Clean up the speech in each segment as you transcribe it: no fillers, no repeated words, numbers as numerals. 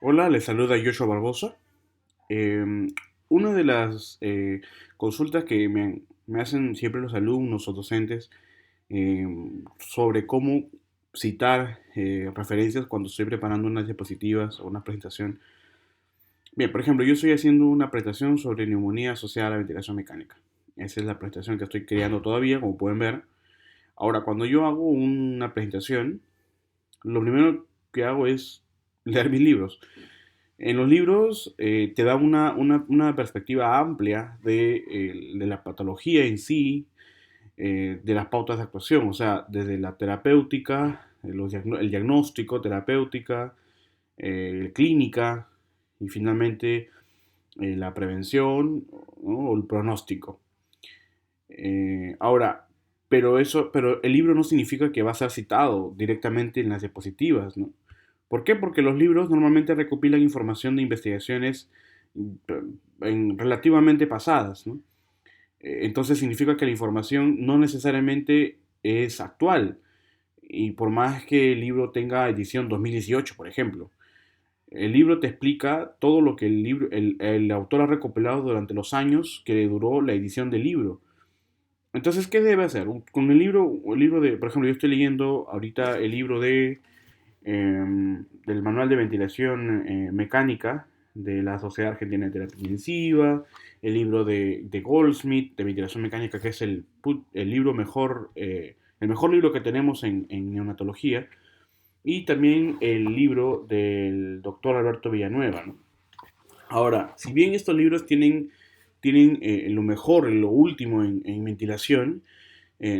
Hola, les saluda Joshua Barbosa. Eh, una de las consultas que me hacen siempre los alumnos o docentes eh, sobre cómo citar referencias cuando estoy preparando unas diapositivas o una presentación. Bien, por ejemplo, yo estoy haciendo una presentación sobre neumonía asociada a la ventilación mecánica. Esa es la presentación que estoy creando todavía, como pueden ver. Ahora, cuando yo hago una presentación, lo primero que hago es leer mis libros. En los libros te da una perspectiva amplia de la patología en sí, de las pautas de actuación, o sea, desde la terapéutica, el diagnóstico, terapéutica, clínica y finalmente la prevención, ¿no? O el pronóstico. Ahora, pero el libro no significa que va a ser citado directamente en las diapositivas, ¿no? ¿Por qué? Porque los libros normalmente recopilan información de investigaciones relativamente pasadas, ¿no? Entonces significa que la información no necesariamente es actual. Y por más que el libro tenga edición 2018, por ejemplo, el libro te explica todo lo que el autor ha recopilado durante los años que duró la edición del libro. Entonces, ¿qué debe hacer? Con el libro de, por ejemplo, yo estoy leyendo ahorita el libro del Manual de Ventilación Mecánica de la Sociedad Argentina de Terapia Intensiva, el libro de Goldsmith de Ventilación Mecánica, que es el libro mejor, el mejor libro que tenemos en neonatología, y también el libro del doctor Alberto Villanueva, ¿no? Ahora, si bien estos libros tienen lo mejor, lo último en ventilación,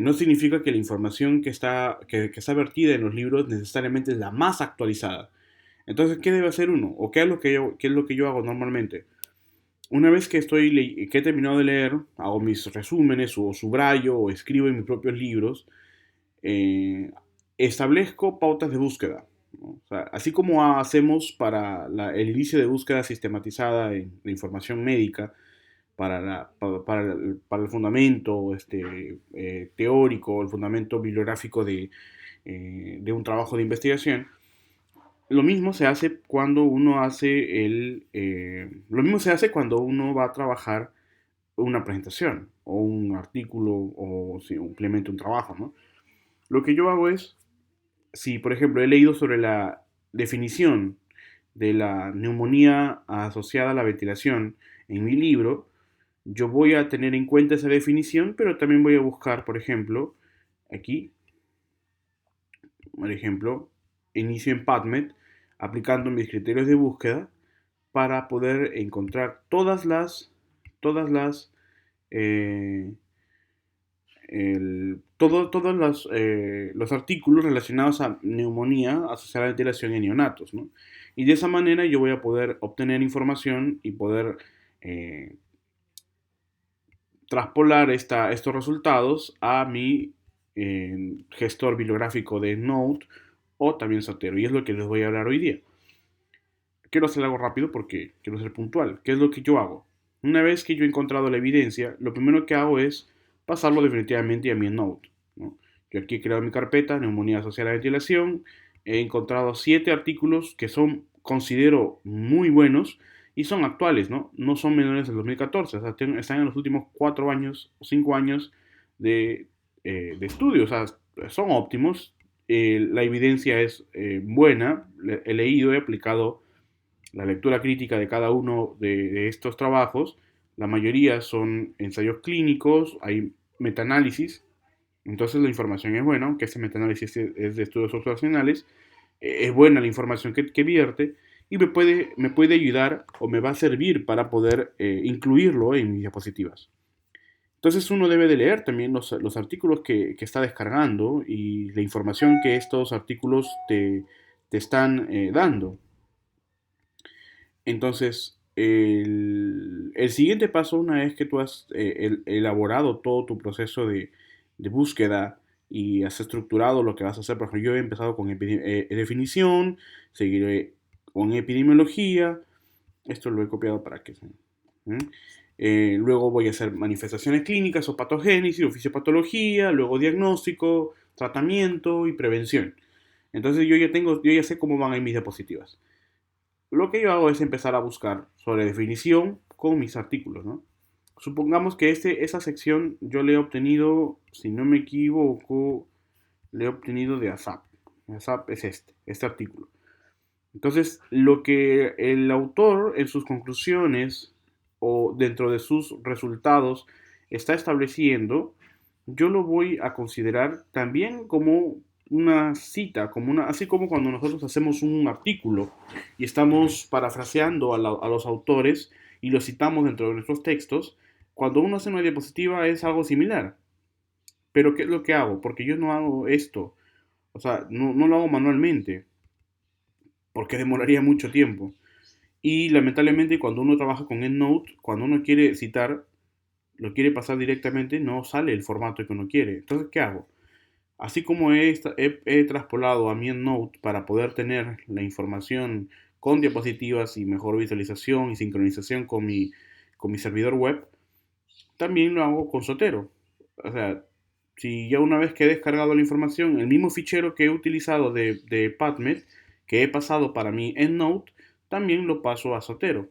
no significa que la información que está vertida en los libros necesariamente es la más actualizada. Entonces, ¿qué debe hacer uno? ¿O qué es lo que yo hago normalmente? Una vez que he terminado de leer, hago mis resúmenes o subrayo o escribo en mis propios libros, eh, establezco pautas de búsqueda, ¿no? O sea, así como hacemos para el inicio de búsqueda sistematizada en la información médica, para el fundamento teórico, el fundamento bibliográfico de un trabajo de investigación. Lo mismo se hace cuando uno lo mismo se hace cuando uno va a trabajar una presentación o un artículo o simplemente un trabajo, ¿no? Lo que yo hago es, si por ejemplo he leído sobre la definición de la neumonía asociada a la ventilación en mi libro, yo voy a tener en cuenta esa definición, pero también voy a buscar, por ejemplo, aquí, por ejemplo, inicio en PubMed, aplicando mis criterios de búsqueda para poder encontrar todas las, eh, todos los artículos relacionados a neumonía asociada a la ventilación en neonatos, ¿no? Y de esa manera yo voy a poder obtener información y poder eh, traspolar estos resultados a mi gestor bibliográfico de Node o también Zotero. Y es lo que les voy a hablar hoy día. Quiero hacer algo rápido porque quiero ser puntual. ¿Qué es lo que yo hago? Una vez que yo he encontrado la evidencia, lo primero que hago es pasarlo definitivamente a mi Node, ¿no? Yo aquí he creado mi carpeta, neumonía asociada a la ventilación. He encontrado 7 artículos que considero muy buenos y son actuales, ¿no? No son menores del 2014, o sea, están en los últimos 4 años o 5 años de estudio, o sea, son óptimos. La evidencia es buena, he leído, he aplicado la lectura crítica de cada uno de estos trabajos. La mayoría son ensayos clínicos, hay metaanálisis, entonces la información es buena, aunque este metaanálisis es de estudios observacionales, es buena la información que vierte y me puede ayudar o me va a servir para poder incluirlo en mis diapositivas. Entonces uno debe de leer también los artículos que está descargando y la información que estos artículos te están dando. Entonces, el siguiente paso, una vez que tú has elaborado todo tu proceso de búsqueda y has estructurado lo que vas a hacer, por ejemplo, yo he empezado con definición, seguiré con epidemiología, esto lo he copiado para que... ¿Mm? Luego voy a hacer manifestaciones clínicas o patogénesis, o fisiopatología, luego diagnóstico, tratamiento y prevención. Entonces yo ya sé cómo van a ir mis diapositivas. lo que yo hago es empezar a buscar sobre definición con mis artículos, ¿no? Supongamos que esa sección yo le he obtenido, si no me equivoco, le he obtenido de ASAP. ASAP es este artículo. Entonces, lo que el autor en sus conclusiones o dentro de sus resultados está estableciendo, yo lo voy a considerar también como una cita, así como cuando nosotros hacemos un artículo y estamos parafraseando a los autores y los citamos dentro de nuestros textos, cuando uno hace una diapositiva es algo similar. Pero ¿qué es lo que hago? Porque yo no hago esto, o sea, no lo hago manualmente, porque demoraría mucho tiempo. Y lamentablemente cuando uno trabaja con EndNote, cuando uno quiere citar, lo quiere pasar directamente, no sale el formato que uno quiere. Entonces, ¿qué hago? Así como he traspolado a mi EndNote para poder tener la información con diapositivas y mejor visualización y sincronización con mi servidor web, también lo hago con Zotero. O sea, si ya una vez que he descargado la información, el mismo fichero que he utilizado de PubMed, que he pasado para mi EndNote, también lo paso a Zotero.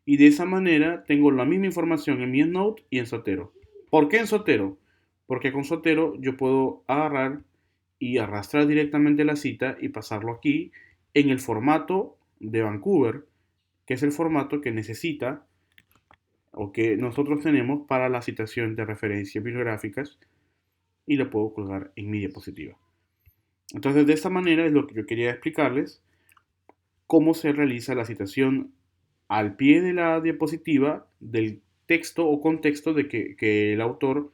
Y de esa manera tengo la misma información en mi EndNote y en Zotero. ¿Por qué en Zotero? Porque con Zotero yo puedo agarrar y arrastrar directamente la cita y pasarlo aquí en el formato de Vancouver, que es el formato que necesita o que nosotros tenemos para la citación de referencias bibliográficas y lo puedo colgar en mi diapositiva. Entonces, de esta manera es lo que yo quería explicarles, cómo se realiza la citación al pie de la diapositiva del texto o contexto que el autor,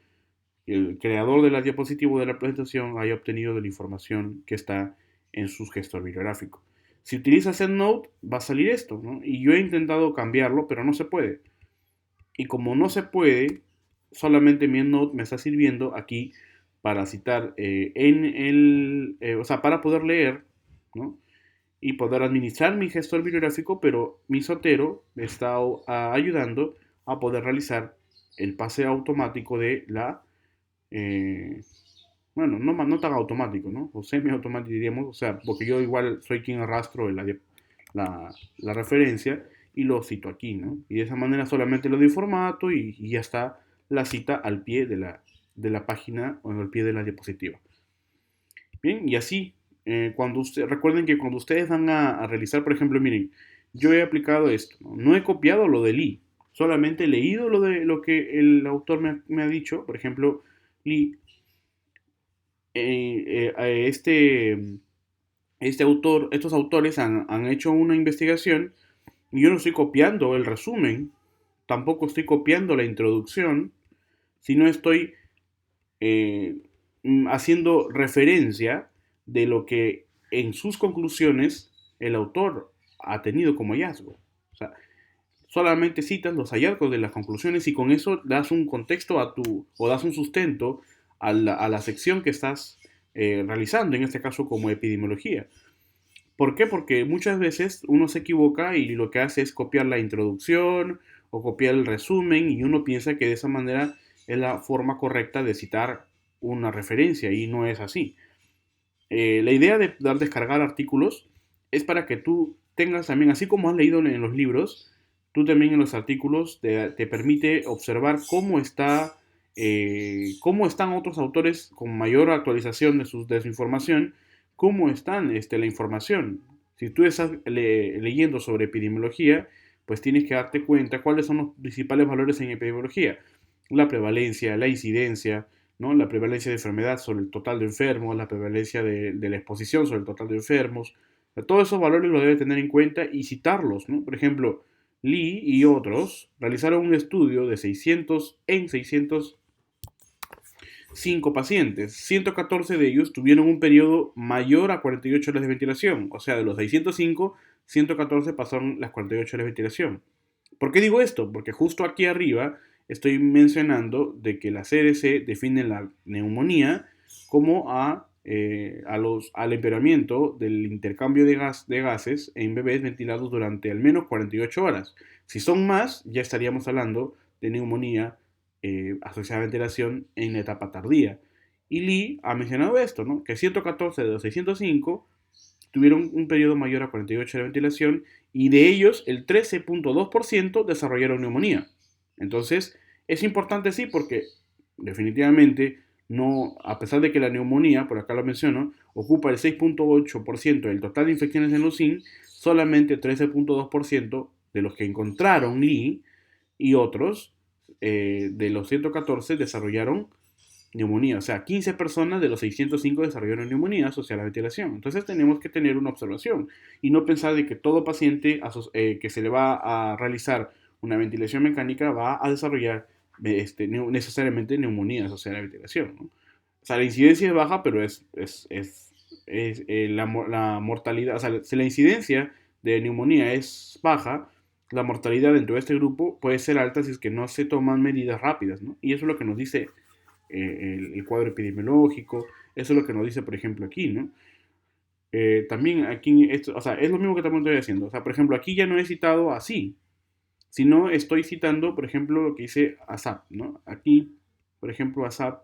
el creador de la diapositiva o de la presentación haya obtenido de la información que está en su gestor bibliográfico. Si utilizas EndNote, va a salir esto, ¿no? Y yo he intentado cambiarlo, pero no se puede. Y como no se puede, solamente mi EndNote me está sirviendo aquí para citar o sea, para poder leer, ¿no? Y poder administrar mi gestor bibliográfico, pero mi Zotero me está ayudando a poder realizar el pase automático de eh, bueno, no tan automático, ¿no? O semi-automático diríamos, o sea, porque yo igual soy quien arrastro la referencia y lo cito aquí, ¿no? Y de esa manera solamente lo doy formato y ya está la cita al pie de la página o al pie de la diapositiva. Bien, y así, recuerden que cuando ustedes van a realizar, por ejemplo, miren, yo he aplicado esto, no he copiado lo de Lee, solamente he leído lo que el autor me ha dicho, por ejemplo, Lee, estos autores han hecho una investigación y yo no estoy copiando el resumen, tampoco estoy copiando la introducción, sino estoy eh, haciendo referencia de lo que en sus conclusiones el autor ha tenido como hallazgo. O sea, solamente citas los hallazgos de las conclusiones y con eso das un contexto o das un sustento a la sección que estás realizando, en este caso como epidemiología. ¿Por qué? Porque muchas veces uno se equivoca y lo que hace es copiar la introducción o copiar el resumen y uno piensa que de esa manera es la forma correcta de citar una referencia y no es así. La idea de dar descargar artículos es para que tú tengas también, así como has leído en los libros, tú también en los artículos te permite observar cómo están otros autores con mayor actualización de su información, cómo están la información. Si tú estás leyendo sobre epidemiología, pues tienes que darte cuenta cuáles son los principales valores en epidemiología. La prevalencia, la incidencia, ¿no? La prevalencia de enfermedad sobre el total de enfermos, la prevalencia de la exposición sobre el total de enfermos. Todos esos valores los debe tener en cuenta y citarlos, ¿no? Por ejemplo, Lee y otros realizaron un estudio de 605 pacientes. 114 de ellos tuvieron un periodo mayor a 48 horas de ventilación. O sea, de los 605, 114 pasaron las 48 horas de ventilación. ¿Por qué digo esto? Porque justo aquí arriba estoy mencionando de que la CDC define la neumonía como al empeoramiento del intercambio de gases en bebés ventilados durante al menos 48 horas. Si son más, ya estaríamos hablando de neumonía asociada a ventilación en la etapa tardía. Y Lee ha mencionado esto, ¿no? Que 114 de los 605 tuvieron un periodo mayor a 48 de ventilación y de ellos el 13.2% desarrollaron neumonía. Entonces, es importante sí porque definitivamente no, a pesar de que la neumonía, por acá lo menciono, ocupa el 6.8% del total de infecciones en los UCIN, solamente 13.2% de los que encontraron Lee y otros de los 114 desarrollaron neumonía. O sea, 15 personas de los 605 desarrollaron neumonía asociada a la ventilación. Entonces tenemos que tener una observación y no pensar de que todo paciente que se le va a realizar una ventilación mecánica va a desarrollar necesariamente neumonía asociada a la ventilación, ¿no? O sea, la incidencia es baja, pero la mortalidad, o sea, si la incidencia de neumonía es baja, la mortalidad dentro de este grupo puede ser alta si es que no se toman medidas rápidas, ¿no? Y eso es lo que nos dice el cuadro epidemiológico, eso es lo que nos dice, por ejemplo, aquí, ¿no? También aquí, esto, o sea, es lo mismo que también estoy haciendo. O sea, por ejemplo, aquí ya no he citado así, sino estoy citando, por ejemplo, lo que dice ASAP, ¿no? Aquí, por ejemplo, ASAP,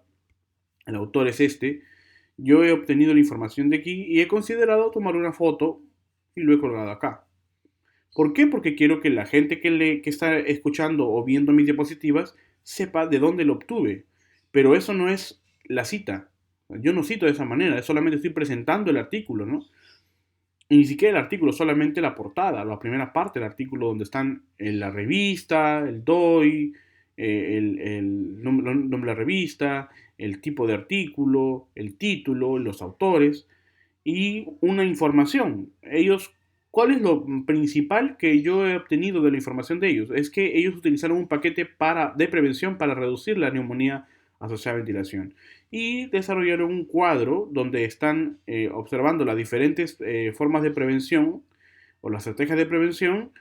el autor es este. Yo he obtenido la información de aquí y he considerado tomar una foto y lo he colgado acá. ¿Por qué? Porque quiero que la gente que está escuchando o viendo mis diapositivas sepa de dónde lo obtuve. Pero eso no es la cita. Yo no cito de esa manera, solamente estoy presentando el artículo, ¿no? Y ni siquiera el artículo, solamente la portada, la primera parte del artículo donde están la revista, el DOI, el nombre de la revista, el tipo de artículo, el título, los autores y una información. Ellos, ¿cuál es lo principal que yo he obtenido de la información de ellos? Es que ellos utilizaron un paquete de prevención para reducir la neumonía asociada a ventilación y desarrollaron un cuadro donde están observando las diferentes formas de prevención o las estrategias de prevención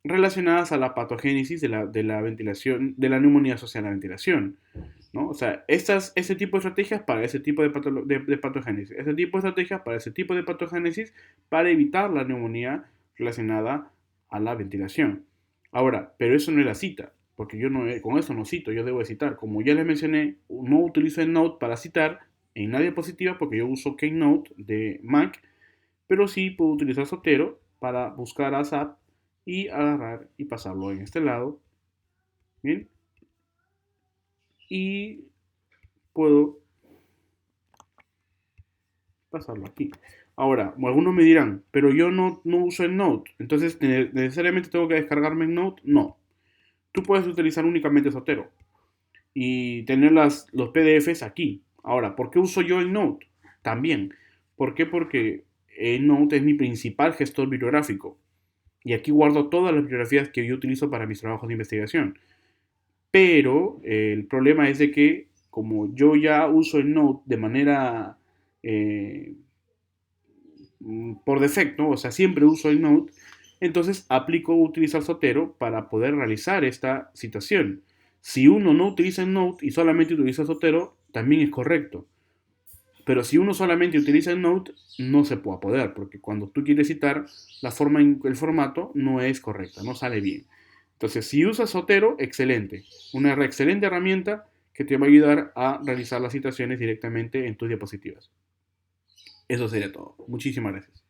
relacionadas a la patogénesis de la ventilación, de la neumonía asociada a la ventilación, ¿no? O sea, ese tipo de estrategias para ese tipo de patogénesis, ese tipo de estrategias para ese tipo de patogénesis para evitar la neumonía relacionada a la ventilación. Ahora, pero eso no es la cita, porque yo no, con eso no cito, yo debo de citar. Como ya les mencioné, no utilizo EndNote para citar en la diapositiva porque yo uso Keynote de Mac, pero sí puedo utilizar Zotero para buscar ASAP y agarrar y pasarlo en este lado, ¿bien? Y puedo pasarlo aquí. Ahora, algunos me dirán, pero yo no uso EndNote, entonces necesariamente tengo que descargarme EndNote. No, tú puedes utilizar únicamente Zotero y tener los PDFs aquí. Ahora, ¿por qué uso yo EndNote? También. ¿Por qué? Porque EndNote es mi principal gestor bibliográfico y aquí guardo todas las bibliografías que yo utilizo para mis trabajos de investigación. Pero el problema es de que como yo ya uso EndNote de manera eh, por defecto, o sea, siempre uso EndNote, entonces aplico utilizar Zotero para poder realizar esta situación. Si uno no utiliza EndNote y solamente utiliza Zotero, también es correcto. Pero si uno solamente utiliza EndNote, no se puede poder, porque cuando tú quieres citar, el formato no es correcta, no sale bien. Entonces, si usas Zotero, excelente. Una excelente herramienta que te va a ayudar a realizar las citaciones directamente en tus diapositivas. Eso sería todo. Muchísimas gracias.